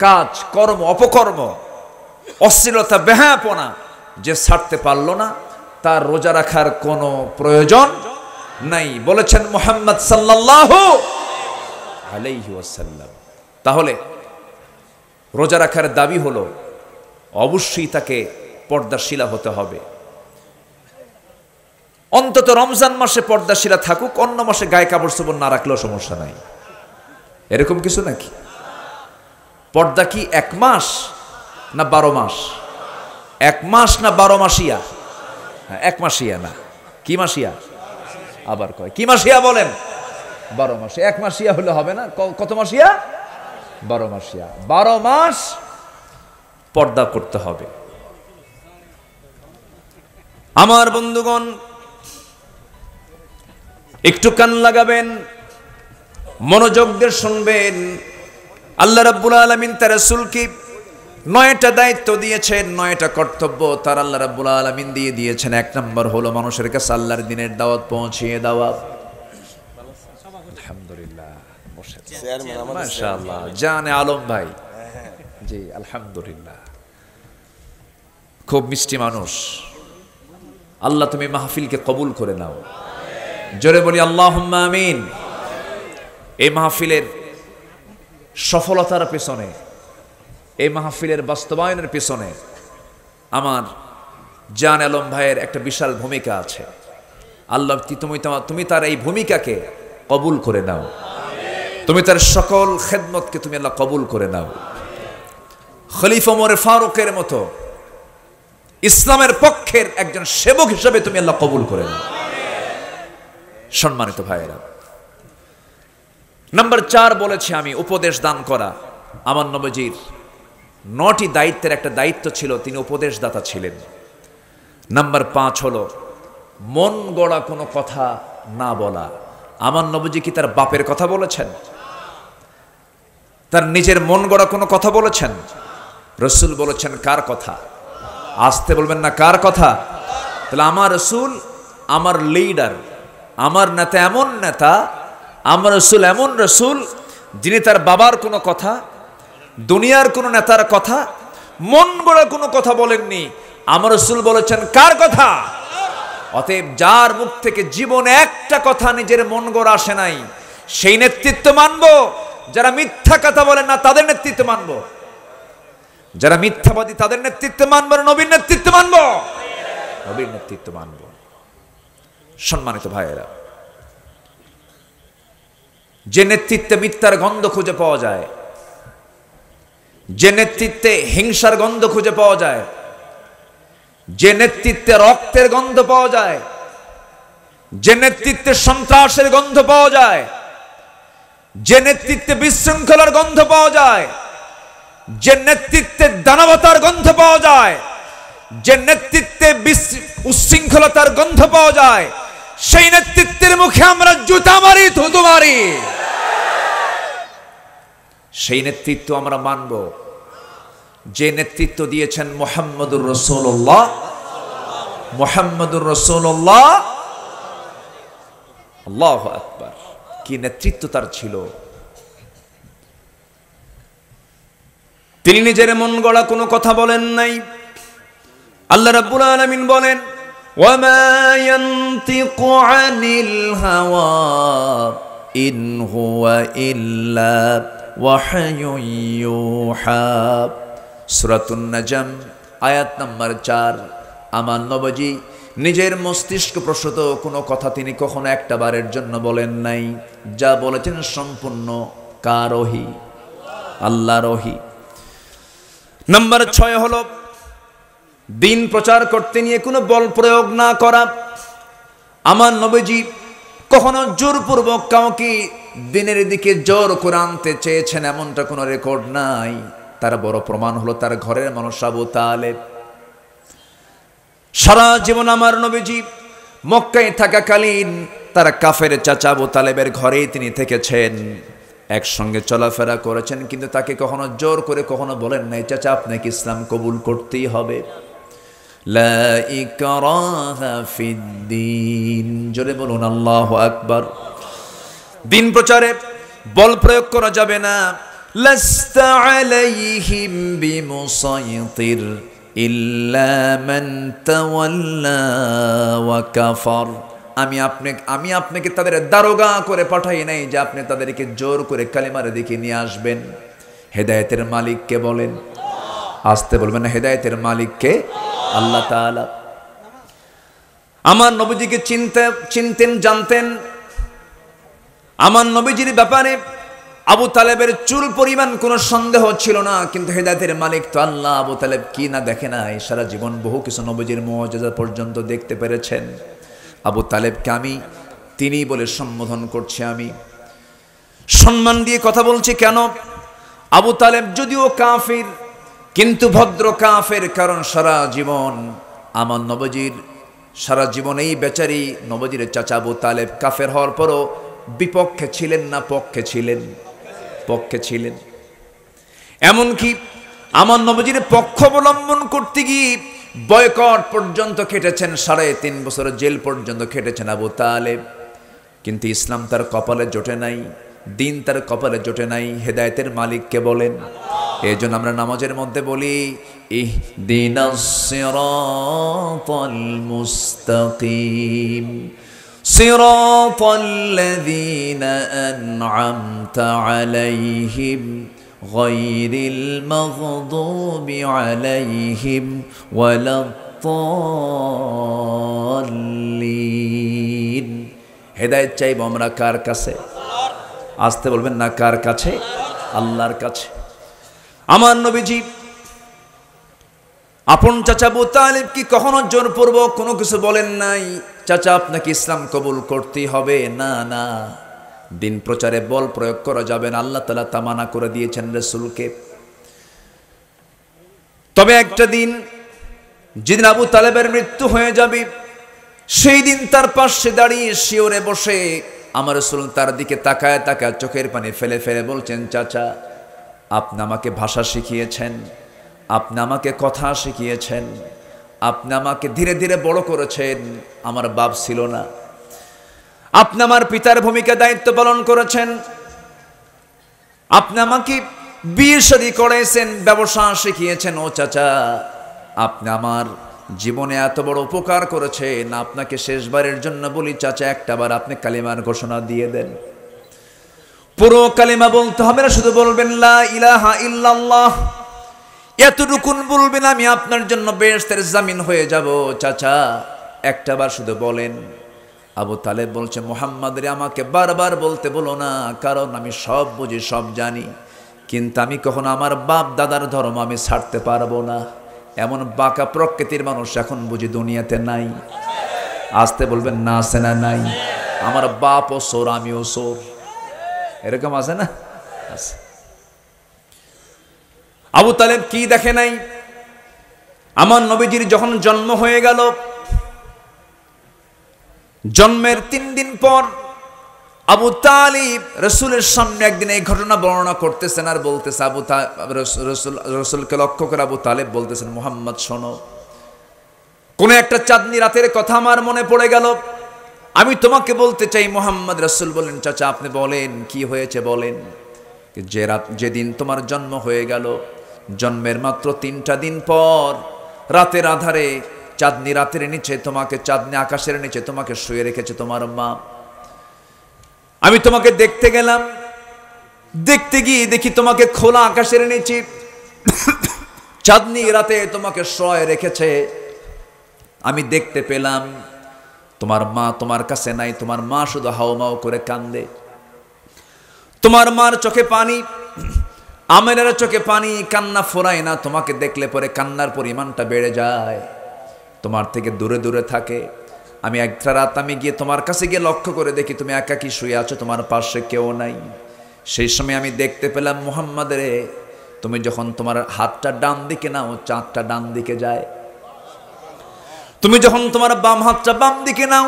কাজ, কর্ম, অপকর্ম, অশ্লীলতা, বেহায়াপনা যে ছাড়তে পারল না, তার রোজা রাখার কোনো প্রয়োজন নাই, বলেছেন মুহাম্মদ সাল্লাল্লাহু আলাইহি ওয়াসাল্লাম। তাহলে রোজা রাখার দাবি হলো অবশ্যই তাকে পর্দাশীলা হতে হবে। অন্তত রমজান মাসে পর্দাশীলা থাকুক, অন্য মাসে গায়ে কাপড় চোপড় না রাখলেও সমস্যা নাই, এরকম কিছু নাকি? পর্দা কি 1 মাস না 12 মাস? 1 মাস না 12 মাসিয়া? 1 মাসিয়া না, কি মাসিয়া? আবার কয় কি মাসিয়া বলেন? 12 মাসে। 1 মাসিয়া হলে হবে না, কত মাসিয়া? 12 মাসিয়া। 12 মাস পর্দা করতে হবে। আমার বন্ধুগণ, একটু কান লাগাবেন, মনোযোগ দিয়ে শুনবেন। আল্লাহ রাব্বুল আলামিন তার রাসূলকে 9টা দায়িত্ব দিয়েছেন, 9টা কর্তব্য তার আল্লাহ রাব্বুল আলামিন দিয়ে দিয়েছেন। 1 নম্বর হলো মানুষের কাছে আল্লাহর দ্বীনের দাওয়াত পৌঁছিয়ে দেওয়া। আলহামদুলিল্লাহ, মাশাআল্লাহ, জানে আলম ভাই, জি আলহামদুলিল্লাহ, খুব মিষ্টি মানুষ। আল্লাহ তুমি মাহফিলকে কবুল করে নাও, জোরে বলি আল্লাহুম্মা আমিন। এই মাহফিলের সফলতার পেছনে, এই মাহফিলের বাস্তবায়নের পেছনে আমার জান আলম ভাইয়ের একটা বিশাল ভূমিকা আছে। আল্লাহ তুমি তার এই ভূমিকাকে কবুল করে নাও, তুমি তার সকল খেদমতকে তুমি আল্লাহ কবুল করে নাও। খলিফা ওমর ফারুকের মতো ইসলামের পক্ষের একজন সেবক হিসেবে তুমি আল্লাহ কবুল করে নাও। সম্মানিত ভাইয়েরা, নাম্বার 4 বলেছি আমি, উপদেশ দান করা। আমার নবীজির 9টি দায়িত্বের একটা দায়িত্ব ছিল, তিনি উপদেশদাতা ছিলেন। নাম্বার 5 হলো মন গড়া কোনো কথা না বলা। আমার নবীজি কি তার বাপের কথা বলেছেন? তার নিজের মন গড়া কোনো কথা বলেছেন? রাসূল বলেছেন কার কথা? আসতে বলবেন না, কার কথা? তাহলে আমার রাসূল, আমার লিডার, আমার নেতা এমন নেতা, আমার রাসূল এমন রাসূল যিনি তার বাবার কোনো কথা, দুনিয়ার কোনো নেতার কথা, মন গড়া কোনো কথা বলেননি। আমার রাসূল বলেছেন কার কথা? অতএব যার মুখ থেকে জীবনে একটা কথা নিজের মন গড়া আসে নাই, সেই নেতৃত্ব মানবো। যারা মিথ্যা কথা বলেন না তাদের নেতৃত্ব মানবো, যারা মিথ্যাবাদী তাদের নেতৃত্ব মানবো, নবীর নেতৃত্ব মানবো, নবীর নেতৃত্ব মানবো। সম্মানিত ভাইয়েরা, যে নেতৃত্বে মিথ্যার গন্ধ খুঁজে পাওয়া যায়, যে নেতৃত্বে হিংসার গন্ধ খুঁজে পাওয়া যায়, যে নেতৃত্বে রক্তের গন্ধ পাওয়া যায়, যে নেতৃত্বে সন্ত্রাসের গন্ধ পাওয়া যায়, যে নেতৃত্বে বিশৃঙ্খলার গন্ধ পাওয়া যায়, যে নেতৃত্বে দানবতার গন্ধ পাওয়া যায়, যে নেতৃত্বে উচ্ছৃঙ্খলতার গন্ধ পাওয়া যায়, সেই নেতৃত্বের মুখে আমরা জুতা মারি, থুতু মারি। সেই নেতৃত্ব আমরা মানব যে নেতৃত্ব দিয়েছেন মুহাম্মদুর রাসূলুল্লাহ। মুহাম্মদুর রাসূলুল্লাহ, আল্লাহু আকবার, কি নেতৃত্ব তার ছিল। তিনি নিজের মন গড়া কোনো কথা বলেন নাই। আল্লাহ রাব্বুল আলামিন বলেন, ওয়ামা ইয়ানতিকু আনিল হাওয়া ইন হুয়া ইল্লা ওয়াহয়ুন ইউহা। সূরাতুন নাজম আয়াত নাম্বার 4। আমার নবীজি নিজের মস্তিষ্ক প্রসূত কোনো কথা তিনি কখনো একটা বারের জন্য বলেন নাই। যা বলেছেন সম্পূর্ণ কার ওহী? আল্লাহর ওহী। নাম্বার 6 হলো দিন প্রচার করতে নিয়ে কোনো বল প্রয়োগ না করা। আমার নবীজি কখনো জোরপূর্বক কাউকে দিনের দিকে জোর করে আনতে চেয়েছেন এমনটা কোনো রেকর্ড নাই। তার বড় প্রমাণ হলো তার ঘরের মানুষ আবু তালেব। সারা জীবন আমার নবীজি মক্কায় থাকাকালীন তার কাফের চাচা আবু তালেবের ঘরেই তিনি থেকেছেন, একসঙ্গে চলাফেরা করেছেন, কিন্তু তাকে কখনো জোর করে কখনো বলেন নাই চাচা আপনাকে ইসলাম কবুল করতেই হবে। লা ইকরাহা ফিদ্দিন, জোরে বলুন আল্লাহু আকবার। দিন প্রচারে বল প্রয়োগ করা যাবে না। লাস্তা আলাইহিম বিমুসাইতির ইল্লা মান তাওয়াল্লা ওয়া কাফার। আমি আপনাকে তাদের দারোগা করে পাঠাই নাই যে আপনি তাদেরকে জোর করে কালিমার দিকে নিয়ে আসবেন। হেদায়েতের মালিককে বলেন, আসতে বলবেন না, হেদায়েতের মালিককে আল্লাহ তাআলা। আমার নবীজিকে চিনতেন, জানতেন। আমার নবীজির ব্যাপারে আবু তালেবের চুল পরিমাণ কোনো সন্দেহ ছিল না। কিন্তু হেদায়েতের মালিক তো আল্লাহ। আবু তালেব কি না দেখে নাই? সারা জীবন বহু কিছু নবীজির মুআজিজা পর্যন্ত দেখতে পেরেছেন। আবু তালেবকে আমি তিনি বলে সম্বোধন করছি, আমি সম্মান দিয়ে কথা বলছি। কেন? আবু তালেব যদিও কাফির, কিন্তু ভদ্র কাফের। কারণ সারা জীবন আমার নবীজির, সারা জীবন এই বেচারি নবীজির চাচা আবু তালেব কাফের হওয়ার পরও বিপক্ষে ছিলেন না পক্ষে ছিলেন? পক্ষে ছিলেন। এমনকি আমার নবীজির পক্ষ অবলম্বন করতে গিয়ে বয়কট পর্যন্ত খেটেছেন, 3.5 বছর জেল পর্যন্ত খেটেছেন আবু তালেব। কিন্তু ইসলাম তার কপালে জোটে নাই, দিন তার কপালে জোটে নাই। হেদায়েতের মালিককে বলেন। এই জন্য আমরা নামাজের মধ্যে বলি ইহদিনাস সিরাতাল মুস্তাকিম সিরাতাল্লাযীনা আন'আমতা আলাইহিম গায়রিল মাগদুবি আলাইহিম ওয়ালাদ-দাল্লিন। হেদায়েত চাইব আমরা কার কাছে? আসতে বলবেন না, কার কাছে? আল্লাহর কাছে। আমার নবীজি আপন চাচা আবু তালেব কি কখনো জোরপূর্বক কোনো কিছু বলেন নাই, চাচা আপনাকে ইসলাম কবুল করতেই হবে? না না, দিন প্রচারে বল প্রয়োগ করা যাবে না, আল্লাহ তাআলা তা মানা করে দিয়েছেন রাসূলকে। তবে একটা দিন, যেদিন আবু তালেবের মৃত্যু হয়ে যাবে, সেই দিন তার পাশে দাঁড়িয়ে শিওরে বসে আমার রাসূল তার দিকে তাকায় তাকায় চোখের পানি ফেলে ফেলে বলছেন, চাচা আপনি আমাকে ভাষা শিখিয়েছেন, আপনি আমাকে কথা শিখিয়েছেন, আপনি আমাকে ধীরে ধীরে বড় করেছেন। আমার বাপ ছিল না, আপনি আমার পিতার ভূমিকা দায়িত্ব পালন করেছেন, আপনি আমাকে বিয়ে শাদী করেছেন, ব্যবসা শিখিয়েছেন। ও চাচা, আপনি আমার জীবনে এত বড় উপকার করেছেন, আপনাকে শেষবারের জন্য বলি চাচা, একটাবার আপনি কালিমার ঘোষণা দিয়ে দেন। পুরো কালিমা বলতে হবে না, শুধু বলবেন লা ইলাহা ইল্লাল্লাহ। এতটুকুন বলবেন, আমি আপনার জন্য বেহেশতের জামিন হয়ে যাব। চাচা একটাবার শুধু বলেন। আবু তালেব বলছে, মুহাম্মদ রে আমাকে বারবার বলতে বলো না, কারণ আমি সব বুঝি, সব জানি, কিন্তু আমি কখনো আমার বাপ দাদার ধর্ম আমি ছাড়তে পারবো না। এমন বাঁকা প্রকৃতির মানুষ এখন বুঝি দুনিয়াতে নাই। আসতে বলবেন না, আছে না নাই? আমার বাপও সোর, আমিও সোর, এরকম আছে না? আছে। আবু তালেব কি দেখে নাই? আমার নবীজির যখন জন্ম হয়ে গেল, জন্মের 3 দিন পর আবু তালিব রাসূলের সামনে একদিন এই ঘটনা বর্ণনা করতেছেন আর বলতেছে, রাসূলকে লক্ষ্য করে আবু তালেব বলতেছেন, মুহাম্মদ শোনো, কোন একটা চাঁদনি রাতের কথা আমার মনে পড়ে গেল, আমি তোমাকে বলতে চাই। মুহাম্মদ। রাসূল বলেন, চাচা আপনি বলেন, কি হয়েছে বলেন। যে রাত, যেদিন তোমার জন্ম হয়ে গেল, জন্মের মাত্র 3টা দিন পর রাতের আধারে চাঁদনি রাতের নিচে তোমাকে, চাঁদনি আকাশের নিচে তোমাকে শুয়ে রেখেছে তোমার মা। আমি তোমাকে দেখতে গেলাম, দেখতে গিয়ে দেখি তোমাকে খোলা আকাশের নিচে চাঁদনি রাতে তোমাকে শুয়ে রেখেছে। আমি দেখতে পেলাম তোমার মা তোমার কাছে নাই, তোমার মা শুধু হাউমাউ করে কান্দে। তোমার মার চোখে পানি, আমেরের চোখে পানি, কান্না ফোরায় না। তোমাকে দেখলে পরে কান্নার পরিমাণটা বেড়ে যায়, তোমার থেকে দূরে দূরে থাকে। আমি একটা রাত আমি গিয়ে তোমার কাছে গিয়ে লক্ষ্য করে দেখি তুমি একাকী শুয়ে আছো, তোমার পাশে কেউ নাই। সেই সময় আমি দেখতে পেলাম, মুহাম্মদ রে, তুমি যখন তোমার হাতটা ডান দিকে নাও, চাঁদটা ডান দিকে যায়। তুমি যখন তোমার বাম হাতটা বাম দিকে নাও,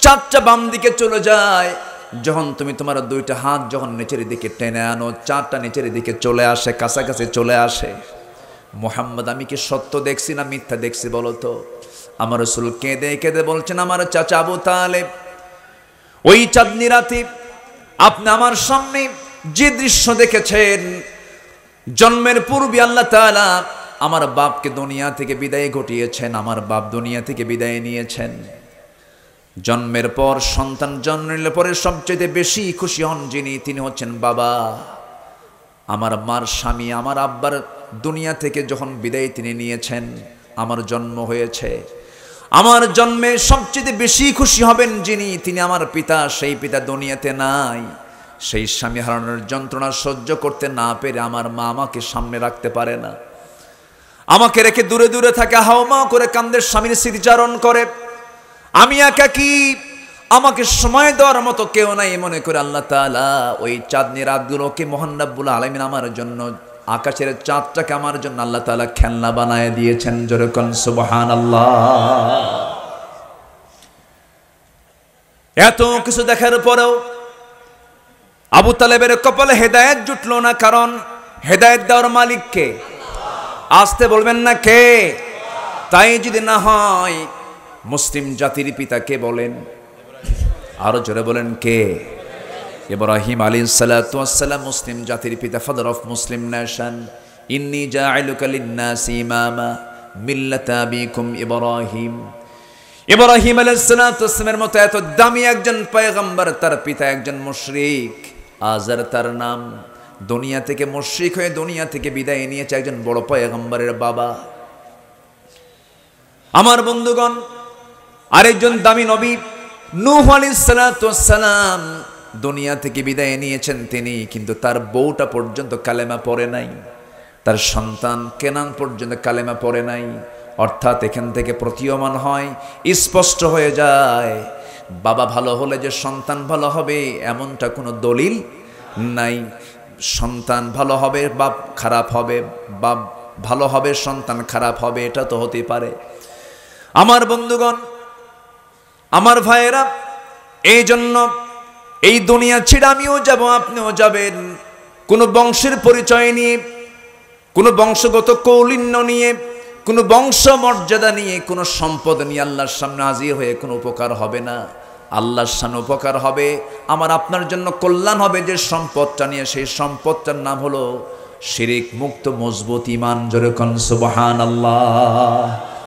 চাঁদটা বাম দিকে চলে যায়। যখন তুমি তোমার 2টা হাত যখন নিচের দিকে টেনে আনো, চাঁদটা নিচের দিকে চলে আসে, কাছাকাছি চলে আসে। মুহাম্মদ, আমি কি সত্য দেখছি না মিথ্যা দেখছি বলো তো? আমার রাসূল কেঁদে কেঁদে বলছেন, আমার চাচা আবু তালেব, ওই চাঁদনি রাতে আপনি আমার সামনে যে দৃশ্য দেখেছেন, জন্মের পূর্বে আল্লাহ তাআলা আমার বাপকে দুনিয়া থেকে বিদায় ঘটিয়েছেন, আমার বাপ দুনিয়া থেকে বিদায় নিয়েছেন। জন্মের পর সন্তান জন্মের পরে সবচেয়ে বেশি খুশি হন যিনি, তিনি হচ্ছেন বাবা। আমার মার স্বামী, আমার আব্বার দুনিয়া থেকে যখন বিদায় তিনি নিয়েছেন, আমার জন্ম হয়েছে। আমার জন্মে সবচেয়ে বেশি খুশি হবেন যিনি, তিনি আমার পিতা। সেই পিতা দুনিয়াতে নাই। সেই স্বামী হারানোর যন্ত্রণা সহ্য করতে না পেরে আমার মা আমাকে সামনে রাখতে পারে না, আমাকে রেখে দূরে দূরে থাকে, হাওমা করে কান্দের, স্বামীর স্মৃতিচারণ করে। আমি একাকী, আমাকে সময় দেওয়ার মতো কেউ নাই মনে করে আল্লাহ তাআলা ওই চাঁদনি রাতগুলোকে মহান রব্বুল আলামিন আমার জন্য, আকাশের চাঁদটাকে আমার জন্য আল্লাহ তাআলা খেলনা বানায় দিয়েছেন। জোরে কোন সুবহানাল্লাহ। এত কিছু দেখার পরেও আবু তালেবের কপালে হেদায়েত জুটলো না, কারণ হেদায়েত দেওয়ার মালিক কে? আসতে বলবেন না কে? তাই যদি না হয় মুসলিম জাতির পিতা কে বলেন? আরো জোরে বলেন কে? ইব্রাহিম আলাইহিস সালাতু ওয়াস সালাম মুসলিম জাতির পিতা, ফাদার অফ মুসলিম নেশন। ইন্নী জাইলুকা লিন-নাসি ইমামা মিল্লাতা আবিকুম ইব্রাহিম। ইব্রাহিম আলাইহিস সালাতু ওয়াস সালামের মতো এত দামি একজন পয়গম্বর, তার পিতা একজন মুশরিক, আজার তার নাম। দুনিয়া থেকে মুশরিক হয়ে দুনিয়া থেকে বিদায় নিয়েছে একজন বড় পয়গম্বরের বাবা। আমার বন্ধুগণ, আরেকজন দামি নবী নূহ আলাইহিস সালাতু ওয়াস সালাম দুনিয়া থেকে বিদায় নিয়েছেন তিনি, কিন্তু তার বউটা পর্যন্ত কালেমা পড়ে নাই, তার সন্তান কেনান পর্যন্ত কালেমা পড়ে নাই। অর্থাৎ এখান থেকে প্রতীয়মান হয়, স্পষ্ট হয়ে যায়, বাবা ভালো হলে যে সন্তান ভালো হবে এমনটা কোনো দলিল নাই। সন্তান ভালো হবে বাপ খারাপ হবে, বাপ ভালো হবে সন্তান খারাপ হবে, এটা তো হতে পারে। আমার বন্ধুগণ, আমার ভাইয়েরা, এই জন্য এই দুনিয়া ছেড়ে আমিও যাব, আপনিও যাবেন। কোনো বংশের পরিচয় নিয়ে, কোনো বংশগত কৌলিন্য নিয়ে, কোনো বংশ মর্যাদা নিয়ে, কোনো সম্পদ নিয়ে আল্লাহর সামনে হাজির হয়ে কোনো উপকার হবে না। আল্লাহর সামনে উপকার হবে, আমার আপনার জন্য কল্যাণ হবে যে সম্পদটা নিয়ে, সেই সম্পদটার নাম হলো শিরিক মুক্ত মজবুত ঈমান। জোরে কোন সুবহানাল্লাহ।